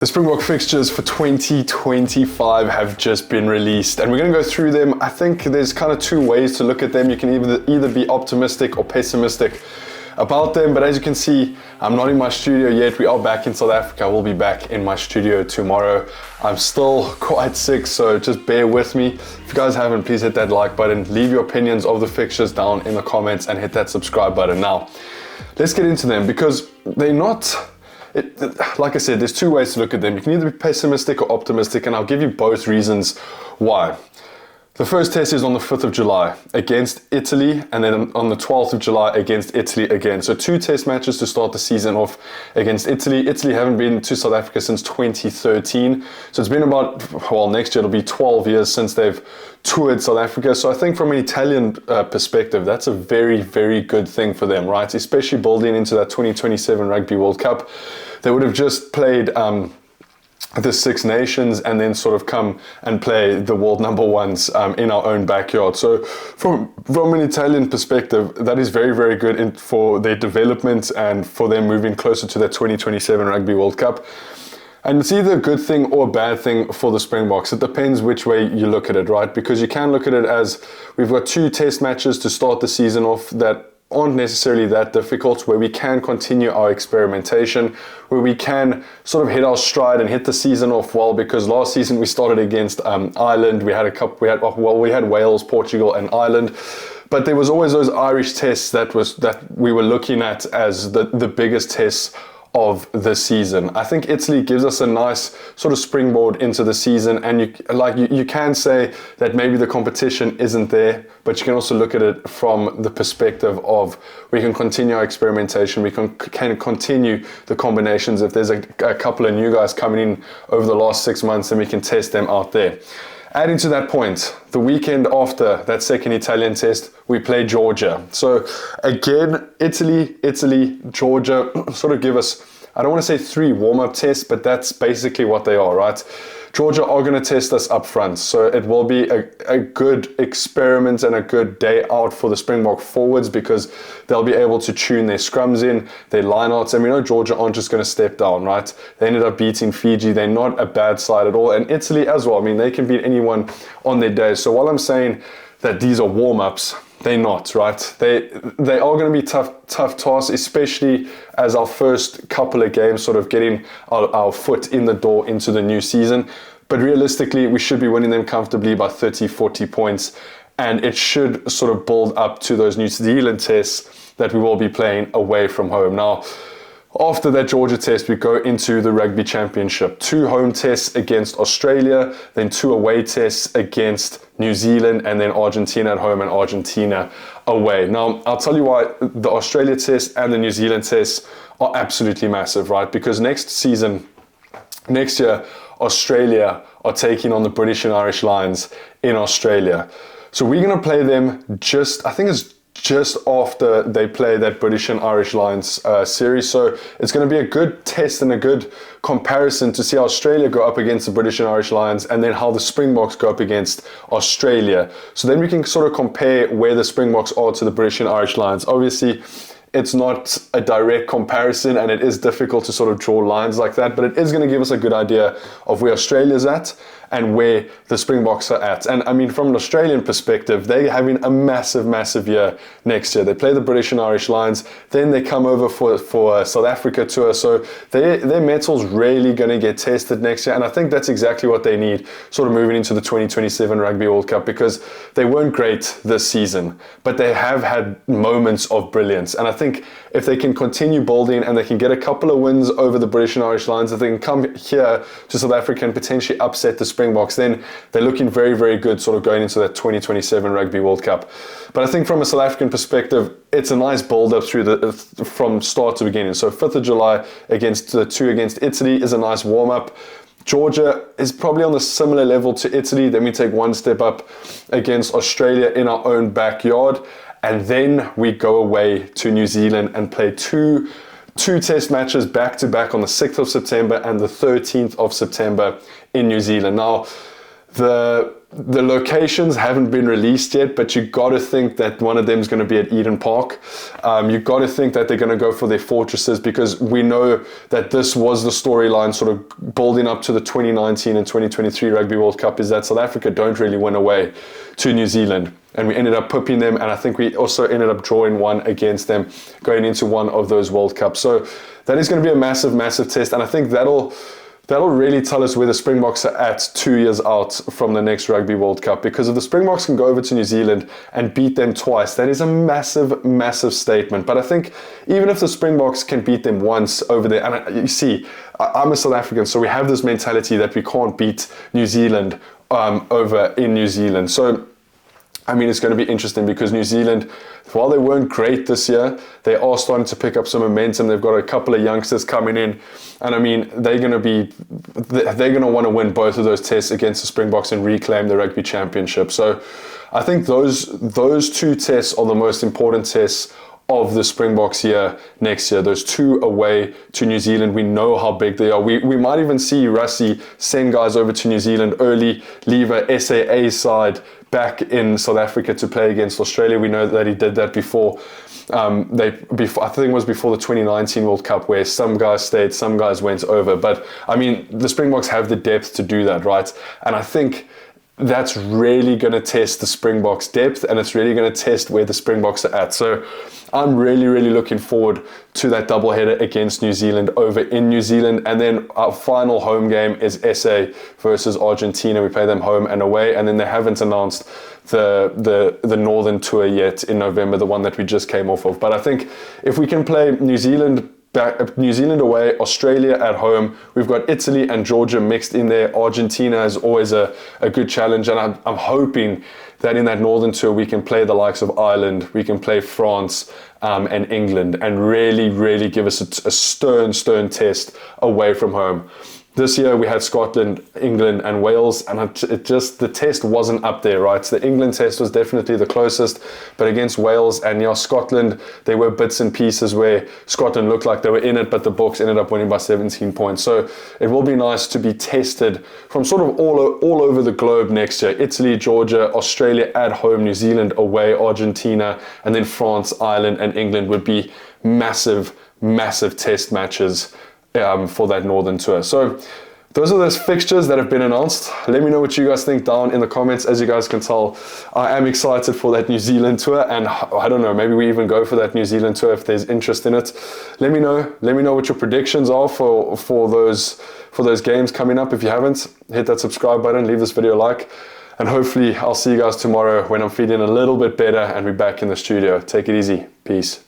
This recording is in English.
The Springbok fixtures for 2025 have just been released and we're going to go through them. I think there's kind of two ways to look at them. You can either be optimistic or pessimistic about them, but as you can see, I'm not in my studio yet. We are back in South Africa. We'll be back in my studio tomorrow. I'm still quite sick, so just bear with me. If you guys haven't, please hit that like button, leave your opinions of the fixtures down in the comments and hit that subscribe button. Now, let's get into them because they're not... like I said, there's two ways to look at them. You can either be pessimistic or optimistic, and I'll give you both reasons why. The first test is on the 5th of July against Italy, and then on the 12th of July against Italy again. So two test matches to start the season off against Italy. Italy haven't been to South Africa since 2013. So it's been about, well, next year it'll be 12 years since they've toured South Africa. So I think from an Italian perspective, that's a very, very good thing for them, right? Especially building into that 2027 Rugby World Cup. They would have just played the Six Nations and then sort of come and play the world number ones in our own backyard. So from an Italian perspective, that is very, very good for their development and for them moving closer to that 2027 Rugby World Cup. And it's either a good thing or a bad thing for the Springboks. It depends which way you look at it, right? Because you can look at it as we've got two test matches to start the season off that aren't necessarily that difficult, where we can continue our experimentation, where we can sort of hit our stride and hit the season off well, because last season we started against Ireland. We had Wales, Portugal and Ireland. But there was always those Irish tests that we were looking at as the biggest tests of the season. I think Italy gives us a nice sort of springboard into the season, and you can say that maybe the competition isn't there, but you can also look at it from the perspective of we can continue our experimentation, we can continue the combinations. If there's a couple of new guys coming in over the last 6 months, then we can test them out there. Adding to that point, the weekend after that second Italian test, we play Georgia. So again, Italy, Georgia sort of give us, I don't want to say 3 warm-up tests, but that's basically what they are, right? Georgia are going to test us up front. So it will be a good experiment and a good day out for the Springbok forwards, because they'll be able to tune their scrums in, their lineouts. And we know Georgia aren't just going to step down, right? They ended up beating Fiji. They're not a bad side at all. And Italy as well. I mean, they can beat anyone on their day. So while I'm saying that these are warm-ups, they're not, right? They are going to be tough tasks, especially as our first couple of games, sort of getting our foot in the door into the new season. But realistically, we should be winning them comfortably by 30, 40 points. And it should sort of build up to those New Zealand tests that we will be playing away from home. Now, after that Georgia test, we go into the Rugby Championship. 2 home tests against Australia, then 2 away tests against New Zealand, and then Argentina at home and Argentina away. Now, I'll tell you why the Australia test and the New Zealand tests are absolutely massive, right? Because next year, Australia are taking on the British and Irish Lions in Australia. So we're going to play them just after they play that British and Irish Lions series. So it's going to be a good test and a good comparison to see how Australia go up against the British and Irish Lions, and then how the Springboks go up against Australia. So then we can sort of compare where the Springboks are to the British and Irish Lions. Obviously, it's not a direct comparison, and it is difficult to sort of draw lines like that, but it is going to give us a good idea of where Australia's at and where the Springboks are at. And I mean, from an Australian perspective, they're having a massive, massive year next year. They play the British and Irish Lions, then they come over for a South Africa tour. So their metal's really going to get tested next year. And I think that's exactly what they need, sort of moving into the 2027 Rugby World Cup, because they weren't great this season, but they have had moments of brilliance. And I think if they can continue building and they can get a couple of wins over the British and Irish Lions, if they can come here to South Africa and potentially upset the Springboks, then they're looking very, very good sort of going into that 2027 Rugby World Cup. But I think from a South African perspective, it's a nice build-up from start to beginning. So 5th of July against the 2 against Italy is a nice warm-up. Georgia is probably on the similar level to Italy. Then we take one step up against Australia in our own backyard. And then we go away to New Zealand and play two test matches back-to-back on the 6th of September and the 13th of September in New Zealand. Now, the the locations haven't been released yet, but you got to think that one of them is going to be at Eden Park. You got to think that they're going to go for their fortresses, because we know that this was the storyline sort of building up to the 2019 and 2023 Rugby World Cup, is that South Africa don't really win away to New Zealand. And we ended up pipping them, and I think we also ended up drawing one against them going into one of those World Cups. So that is going to be a massive, massive test, and I think that'll really tell us where the Springboks are at 2 years out from the next Rugby World Cup. Because if the Springboks can go over to New Zealand and beat them twice, that is a massive, massive statement. But I think even if the Springboks can beat them once over there, and you see, I'm a South African, so we have this mentality that we can't beat New Zealand over in New Zealand. So I mean, it's going to be interesting, because New Zealand, while they weren't great this year, they are starting to pick up some momentum. They've got a couple of youngsters coming in, and I mean, they're going to want to win both of those tests against the Springboks and reclaim the Rugby Championship. So I think those two tests are the most important tests of the Springboks here next year. Those two away to New Zealand, we know how big they are. We might even see Rassie send guys over to New Zealand early, leave a SAA side back in South Africa to play against Australia. We know that he did that before. I think it was before the 2019 World Cup, where some guys stayed, some guys went over. But I mean, the Springboks have the depth to do that, right? And I think that's really going to test the Springboks' depth, and it's really going to test where the Springboks are at. So I'm really, really looking forward to that doubleheader against New Zealand over in New Zealand. And then our final home game is SA versus Argentina. We play them home and away, and then they haven't announced the Northern Tour yet in November, the one that we just came off of. But I think if we can play New Zealand away, Australia at home, we've got Italy and Georgia mixed in there. Argentina is always a good challenge, and I'm hoping that in that Northern Tour we can play the likes of Ireland, we can play France and England, and really, really give us a stern test away from home. This year we had Scotland, England and Wales, and the test wasn't up there, right? So the England test was definitely the closest, but against Wales and Scotland, there were bits and pieces where Scotland looked like they were in it, but the Boks ended up winning by 17 points. So it will be nice to be tested from sort of all over the globe next year. Italy, Georgia, Australia at home, New Zealand away, Argentina, and then France, Ireland and England would be massive, massive test matches for that Northern Tour. So those are those fixtures that have been announced. Let me know what you guys think down in the comments. As you guys can tell, I am excited for that New Zealand tour, and I don't know, maybe we even go for that New Zealand tour if there's interest in it. Let me know what your predictions are for those games coming up. If you haven't, hit that subscribe button, leave this video a like, and hopefully I'll see you guys tomorrow when I'm feeling a little bit better and we're back in the studio. Take it easy. Peace.